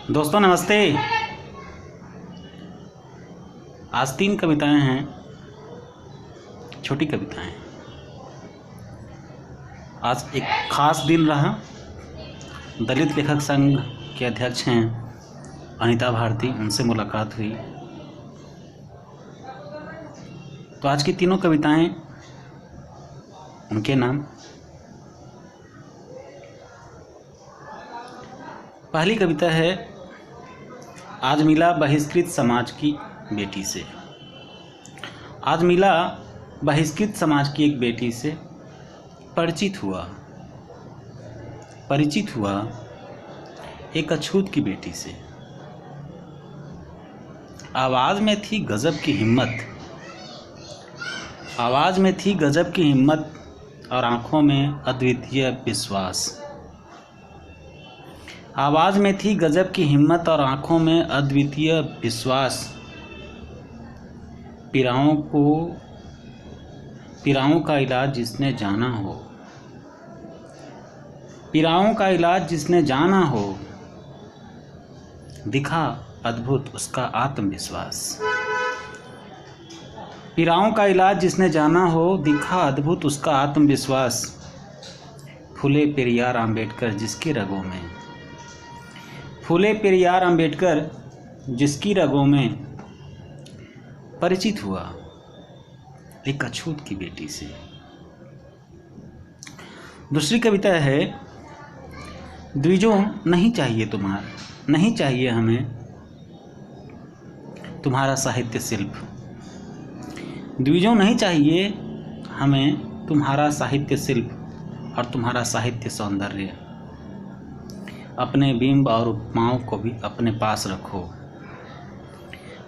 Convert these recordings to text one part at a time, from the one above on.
दोस्तों नमस्ते। आज 3 कविताएं हैं, छोटी कविताएं। आज एक खास दिन रहा। दलित लेखक संघ के अध्यक्ष हैं अनीता भारती, उनसे मुलाकात हुई। तो आज की तीनों कविताएं उनके नाम। पहली कविता है आज मिला बहिष्कृत समाज की बेटी से। आज मिला बहिष्कृत समाज की एक बेटी से, परिचित हुआ एक अछूत की बेटी से। आवाज़ में थी गजब की हिम्मत, और आंखों में अद्वितीय विश्वास। आवाज़ में थी गजब की हिम्मत और आंखों में अद्वितीय विश्वास। पीड़ाओं का इलाज जिसने जाना हो, दिखा अद्भुत उसका आत्मविश्वास। पीड़ाओं का इलाज जिसने जाना हो, दिखा अद्भुत उसका आत्मविश्वास। फूले पेरियार आंबेडकर जिसकी रगों में परिचित हुआ एक अछूत की बेटी से। दूसरी कविता है द्विजों नहीं चाहिए हमें तुम्हारा साहित्य शिल्प। द्विजों नहीं चाहिए हमें तुम्हारा साहित्य शिल्प और तुम्हारा साहित्य सौंदर्य। अपने बिंब और उपमाओं को भी अपने पास रखो।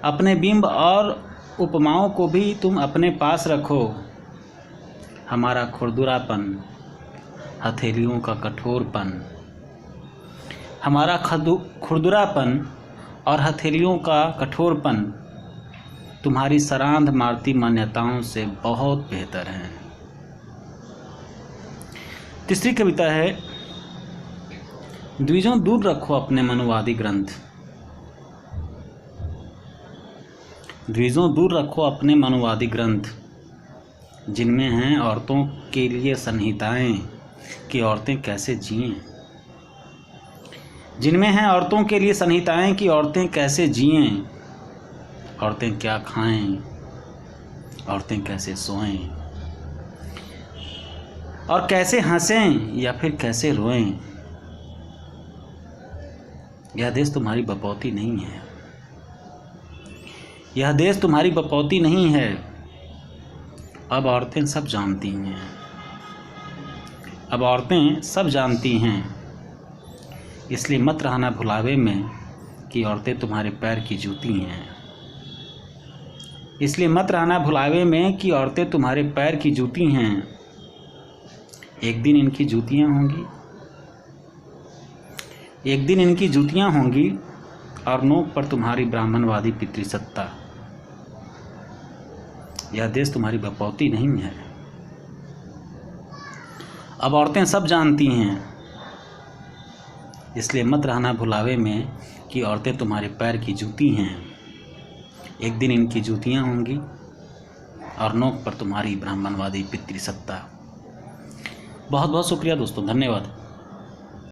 अपने बिंब और उपमाओं को भी तुम अपने पास रखो। हमारा खुरदुरापन, हथेलियों का कठोरपन, हमारा खुरदुरापन और हथेलियों का कठोरपन तुम्हारी सरांध मारती मान्यताओं से बहुत बेहतर है। तीसरी कविता है द्विजों दूर रखो अपने मनुवादी ग्रंथ। द्विजों दूर रखो अपने मनुवादी ग्रंथ, जिनमें हैं औरतों के लिए संहिताएं कि औरतें कैसे जिएं। जिनमें हैं औरतों के लिए संहिताएं कि औरतें कैसे जिएं। औरतें क्या खाएं, औरतें कैसे सोएं, और कैसे हंसें या फिर कैसे रोएं। यह देश तुम्हारी बपौती नहीं है। अब औरतें सब जानती हैं। इसलिए मत रहना भुलावे में कि औरतें तुम्हारे पैर की जूती हैं। एक दिन इनकी जूतियां होंगी और नोक पर तुम्हारी ब्राह्मणवादी पितृसत्ता। यह देश तुम्हारी बपौती नहीं है। अब औरतें सब जानती हैं। इसलिए मत रहना भुलावे में कि औरतें तुम्हारे पैर की जूती हैं। एक दिन इनकी जूतियां होंगी और नोक पर तुम्हारी ब्राह्मणवादी पितृसत्ता। बहुत बहुत शुक्रिया दोस्तों, धन्यवाद।